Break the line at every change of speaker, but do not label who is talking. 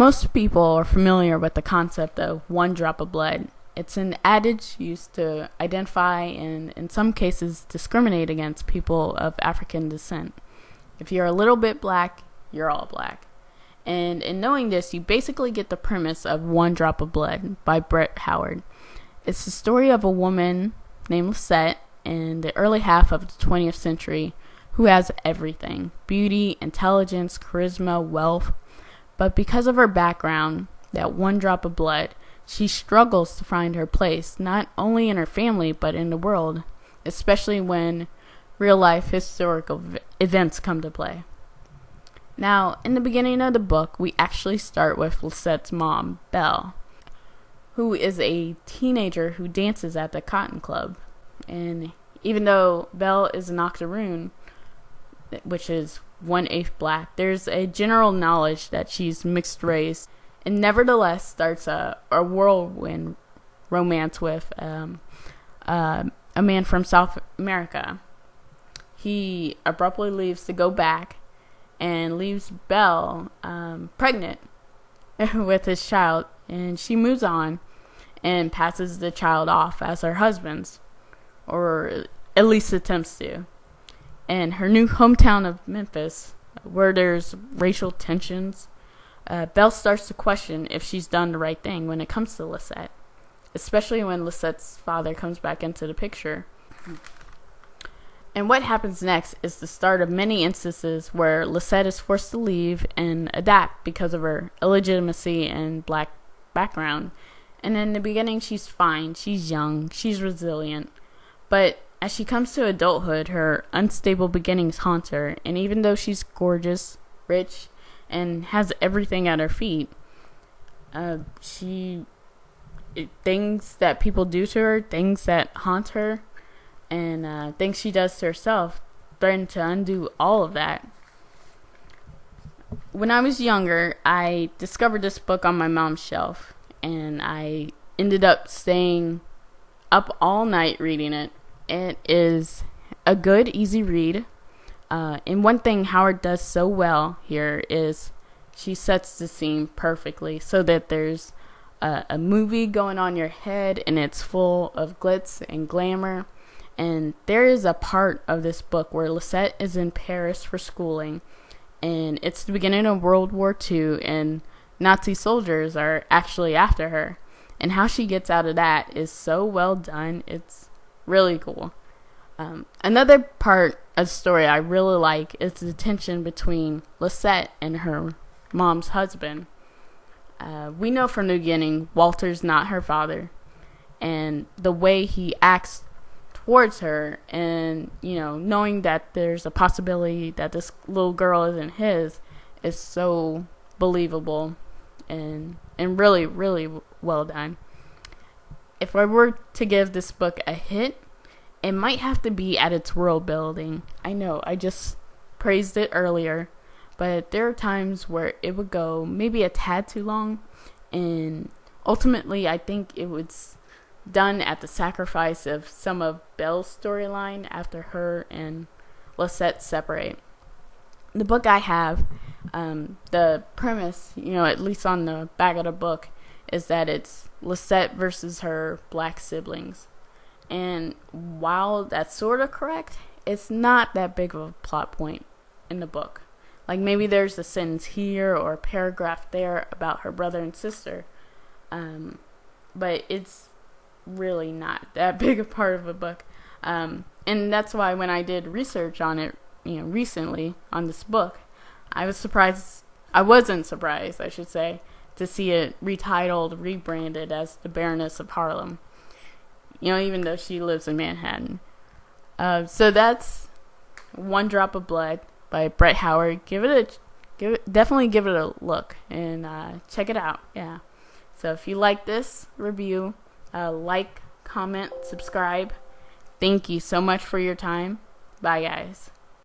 Most people are familiar with the concept of one drop of blood. It's an adage used to identify and, in some cases, discriminate against people of African descent. If you're a little bit black, you're all black. And in knowing this, you basically get the premise of One Drop of Blood by Brett Howard. It's the story of a woman named Lisette in the early half of the 20th century who has everything: beauty, intelligence, charisma, wealth. But because of her background, that one drop of blood, she struggles to find her place, not only in her family, but in the world, especially when real-life historical events come to play. Now, in the beginning of the book, we actually start with Lisette's mom, Belle, who is a teenager who dances at the Cotton Club. And even though Belle is an octoroon, which is 1/8 black, there's a general knowledge that she's mixed race, and nevertheless starts a whirlwind romance with a man from South America. He abruptly leaves to go back and leaves Belle pregnant with his child, and she moves on and passes the child off as her husband's, or at least attempts to. In her new hometown of Memphis, where there's racial tensions, Belle starts to question if she's done the right thing when it comes to Lisette, especially when Lisette's father comes back into the picture. And what happens next is the start of many instances where Lisette is forced to leave and adapt because of her illegitimacy and black background. And in the beginning, she's fine, she's young, she's resilient, but as she comes to adulthood, her unstable beginnings haunt her, and even though she's gorgeous, rich, and has everything at her feet, things that people do to her, things that haunt her, and things she does to herself threaten to undo all of that. When I was younger, I discovered this book on my mom's shelf, and I ended up staying up all night reading it. It is a good, easy read. And one thing Howard does so well here is she sets the scene perfectly so that there's a movie going on in your head and it's full of glitz and glamour. And there is a part of this book where Lisette is in Paris for schooling, and it's the beginning of World War II, and Nazi soldiers are actually after her. And how she gets out of that is so well done. It's really cool. Another part of the story I really like is the tension between Lisette and her mom's husband. We know from the beginning Walter's not her father, and the way he acts towards her, and knowing that there's a possibility that this little girl isn't his, is so believable and really, really well done. If I were to give this book a hit, it might have to be at its world building. I know I just praised it earlier, but there are times where it would go maybe a tad too long, and ultimately I think it was done at the sacrifice of some of Belle's storyline after her and Lisette separate. The book I have, the premise, at least on the back of the book, is that it's Lisette versus her black siblings. And while that's sort of correct, it's not that big of a plot point in the book. Like maybe there's a sentence here or a paragraph there about her brother and sister. But it's really not that big a part of a book. And that's why when I did research on it, recently on this book, I wasn't surprised, I should say, to see it retitled, rebranded as The Baroness of Harlem. Even though she lives in Manhattan. So that's One Drop of Blood by Brett Howard. Definitely give it a look and check it out. Yeah. So if you like this review, like, comment, subscribe. Thank you so much for your time. Bye, guys.